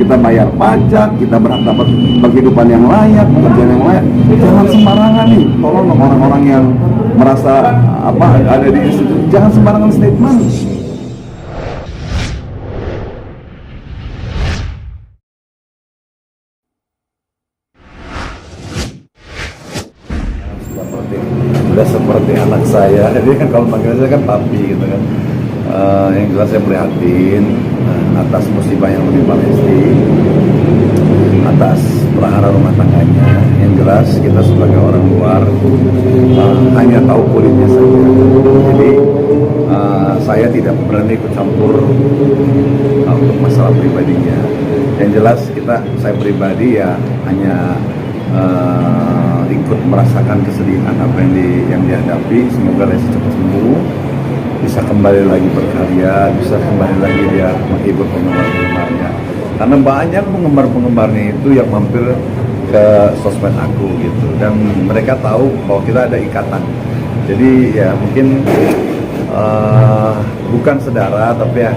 kita bayar pajak, kita berhak dapat penghidupan yang layak, pekerjaan yang layak. Jangan sembarangan nih, tolong orang-orang yang merasa ada di institusi, jangan sembarangan statement. Udah seperti anak saya, jadi kan kalau manggil saya kan papi gitu kan. Yang jelas saya prihatin atas musibah yang menimpa Lesti, atas perkara rumah tangganya. Yang jelas kita sebagai orang luar hanya tahu kulitnya saja. Jadi saya tidak berani ikut campur untuk masalah pribadinya. Yang jelas saya pribadi ya hanya ikut merasakan kesedihan apa yang dihadapi. Semoga Lesti cepat sembuh, bisa kembali lagi berkarya, bisa kembali lagi dia menghibur penggemar-penggemarnya. Karena banyak penggemar-penggemarnya itu yang mampir ke sosmed aku gitu, dan mereka tahu bahwa kita ada ikatan. Jadi ya mungkin bukan saudara, tapi ya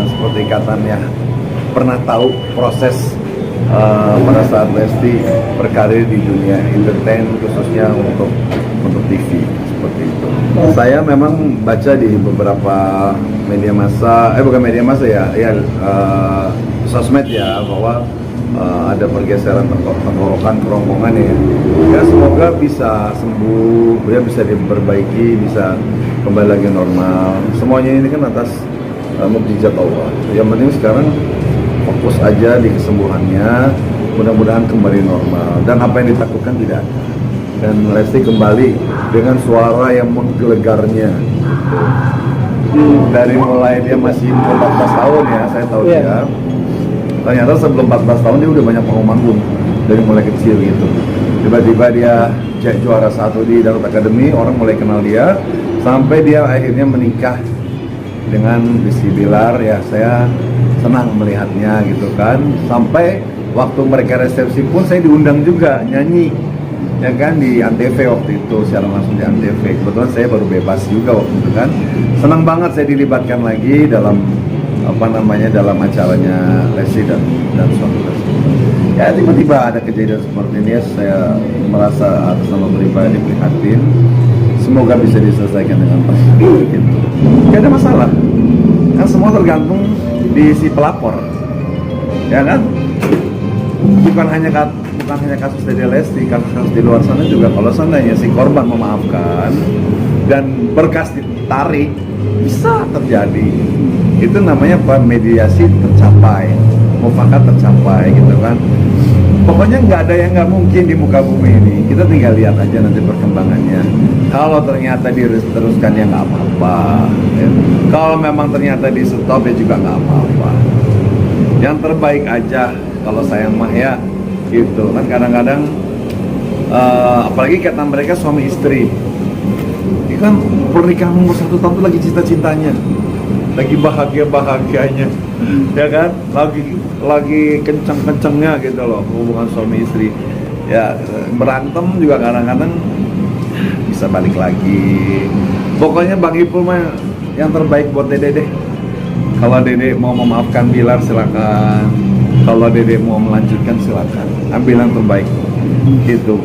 seperti ikatannya. Pernah tahu proses pada saat Lesti berkarir di dunia entertain, khususnya untuk TV seperti itu. Saya memang baca di beberapa media massa, bukan media massa sosmed ya, bahwa ada pergeseran tenggorokan kerongkongan ya. Ya semoga bisa sembuh, ya bisa diperbaiki, bisa kembali lagi normal. Semuanya ini kan atas mukjizat Allah. Yang penting sekarang fokus aja di kesembuhannya, mudah-mudahan kembali normal, dan apa yang ditakutkan tidak ada. Dan Lesti kembali dengan suara yang menggelegarnya. Dari mulai dia masih 14 tahun ya, saya tahu dia. Ternyata sebelum 14 tahun dia udah banyak manggung dari mulai kecil gitu. Tiba-tiba dia juara 1 di Dangdut Academy, orang mulai kenal dia, sampai dia akhirnya menikah dengan Rizky Bilar. Ya saya senang melihatnya gitu kan. Sampai waktu mereka resepsi pun saya diundang juga nyanyi, ya kan, di Antv waktu itu, secara langsung di Antv. Kebetulan saya baru bebas juga waktu itu kan. Senang banget saya dilibatkan lagi dalam dalam acaranya Lesti dan suami Lesti. Ya tiba-tiba ada kejadian seperti ini, saya merasa atas nama pribadi prihatin. Semoga bisa diselesaikan dengan baik gitu. Gak ada masalah, kan semua tergantung di si pelapor, ya kan. Bukan hanya kasus Dede Lesti, kasus di luar sana juga. Kalau seandainya si korban memaafkan dan berkas ditarik, bisa terjadi. Itu namanya mediasi tercapai, mufakat tercapai gitu kan. Pokoknya nggak ada yang nggak mungkin di muka bumi ini. Kita tinggal lihat aja nanti perkembangannya. Kalau ternyata diteruskan ya nggak apa-apa, ya. Kalau memang ternyata di stop ya juga nggak apa-apa. Yang terbaik aja kalau sayang mah ya gitu kan. Kadang-kadang apalagi kata mereka suami istri, ini kan pernikahan umur 1 tahun itu lagi cinta-cintanya, lagi bahagia-bahagianya, ya kan, lagi kenceng-kencengnya gitu loh hubungan suami istri. Ya berantem juga kadang-kadang bisa balik lagi. Pokoknya Bang Ipul mah yang terbaik buat Dede deh. Kalau Dede mau memaafkan Bilar silakan, kalau Dede mau melanjutkan silakan, ambil yang terbaik gitu.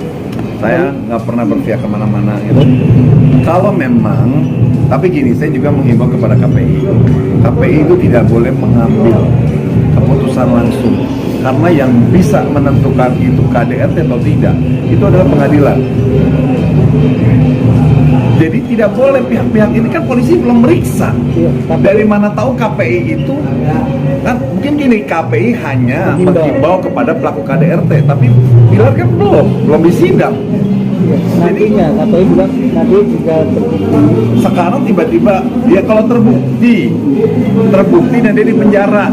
Saya nggak pernah berpihak kemana-mana gitu. Kalau memang, tapi gini, saya juga menghimbau kepada KPI. KPI itu tidak boleh mengambil keputusan langsung, karena yang bisa menentukan itu KDRT atau tidak itu adalah pengadilan. Jadi tidak boleh pihak-pihak ini, kan polisi belum meriksa. Dari mana tahu KPI itu kan? Mungkin gini, KPI hanya menghimbau kepada pelaku KDRT, tapi Bilar kan belum disidang. Nantinya KPI juga nanti juga sekarang tiba-tiba dia kalau terbukti dan dia di penjara,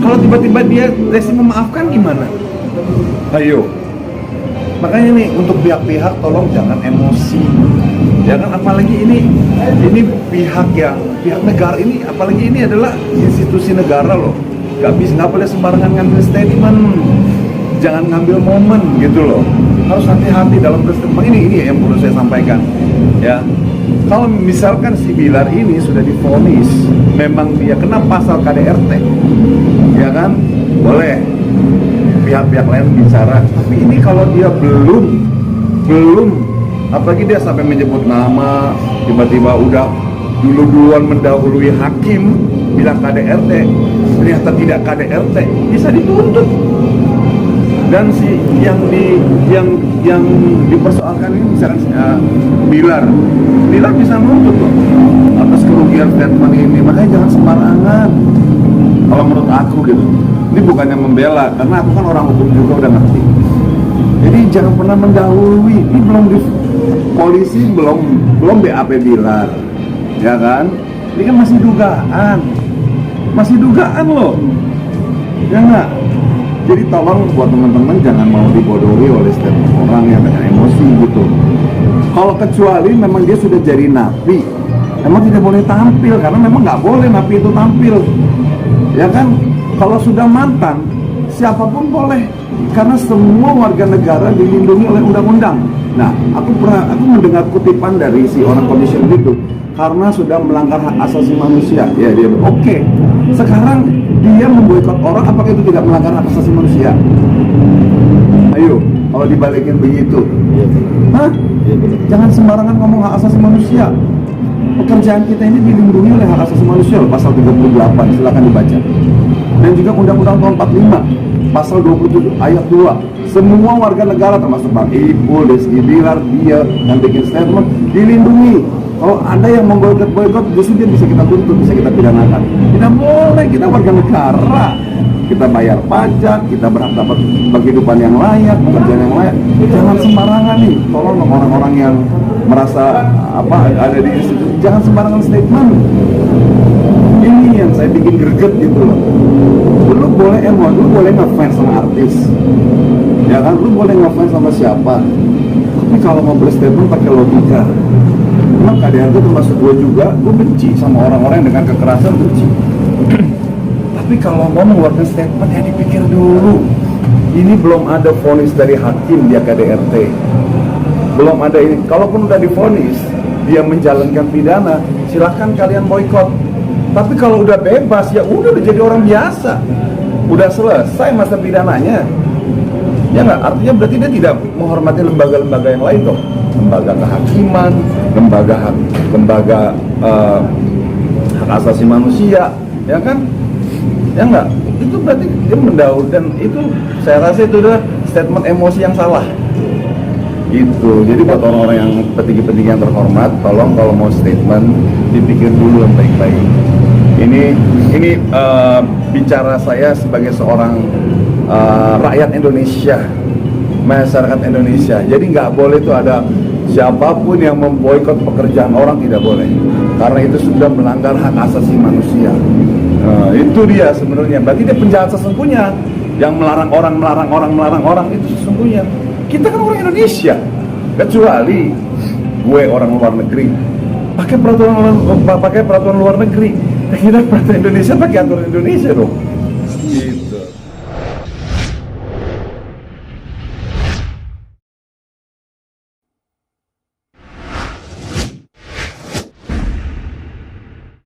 kalau tiba-tiba dia Lesti memaafkan gimana? Ayo, makanya nih untuk pihak-pihak tolong jangan emosi, jangan, apalagi ini pihak negara ini, apalagi ini adalah institusi negara loh. Nggak boleh sembarangan ngambil statement, jangan ngambil momen gitu loh. Harus hati-hati dalam berstatement. Ini yang perlu saya sampaikan ya. Kalau misalkan si Bilar ini sudah divonis, memang dia kena pasal KDRT, ya kan? kan boleh pihak-pihak lain bicara, tapi ini kalau dia belum apalagi dia sampai menyebut nama, tiba-tiba udah duluan mendahului hakim bilang KDRT, ternyata tidak KDRT, bisa dituntut. Dan si yang dipersoalkan ini misalkan Bilar bisa menuntut loh atas kerugian statement ini. Makanya jangan sembarangan kalau menurut aku gitu. Ini bukannya membela, karena aku kan orang hukum juga udah ngerti. Jadi jangan pernah mendahului. Ini belum di polisi, belum BAP Bilar, ya kan? Ini kan masih dugaan loh, ya nggak? Jadi tolong buat teman-teman jangan mau dibodohi oleh statement orang yang dengan emosi gitu. Kalau kecuali memang dia sudah jadi napi, memang tidak boleh tampil, karena memang nggak boleh napi itu tampil, ya kan? Kalau sudah mantan, siapapun boleh, karena semua warga negara dilindungi oleh undang-undang. Nah, aku mendengar kutipan dari si orang komisioner itu, karena sudah melanggar hak asasi manusia. Ya dia, oke. Sekarang dia memboikot orang, apakah itu tidak melanggar hak asasi manusia? Ayo, kalau dibalikin begitu, hah? Jangan sembarangan ngomong hak asasi manusia. Pekerjaan kita ini dilindungi oleh hak asasi manusia, pasal 38, silakan dibaca. Dan juga Undang-Undang tahun 45, pasal 27 ayat 2. Semua warga negara termasuk Bang Ipul, Rizky Bilar, dia yang bikin statement dilindungi. Kalau ada yang memboikot, justru dia bisa kita tuntut, bisa kita pidanakan. Tidak boleh, kita warga negara. Kita bayar pajak, kita berhak dapat penghidupan yang layak, pekerjaan yang layak. Jangan sembarangan nih, tolong orang-orang yang merasa ada di institusi, jangan sembarangan statement. Ini yang saya bikin greget gitu loh. Lu boleh lu boleh ngefans sama artis, ya kan? Lu boleh ngefans sama siapa, tapi kalau mau berstatement pakai logika. Memang KDRT termasuk gue juga, gue benci sama orang-orang dengan kekerasan, benci. Tapi kalau mau mengeluarkan statement ya dipikir dulu. Ini belum ada vonis dari hakim dia KDRT, belum ada ini. Kalaupun udah divonis dia menjalankan pidana, silahkan kalian boikot. Tapi kalau udah bebas ya udah jadi orang biasa, udah selesai masa pidananya. Ya nggak, artinya berarti dia tidak menghormati lembaga-lembaga yang lain dong, lembaga kehakiman, lembaga hak asasi manusia, ya kan? Ya nggak, itu berarti dia mendahului, dan itu saya rasa itu udah statement emosi yang salah. Gitu. Jadi buat orang-orang yang petinggi-petinggi yang terhormat, tolong kalau mau statement dipikir dulu yang baik-baik. Ini bicara saya sebagai seorang rakyat Indonesia, masyarakat Indonesia. Jadi nggak boleh tuh ada siapapun yang memboikot pekerjaan orang, tidak boleh, karena itu sudah melanggar hak asasi manusia. Itu dia sebenarnya. Berarti dia penjahat sesungguhnya yang melarang orang itu sesungguhnya. Kita kan orang Indonesia, kecuali gue orang luar negeri pakai peraturan luar negeri, kita peraturan Indonesia pakai aturan Indonesia dong.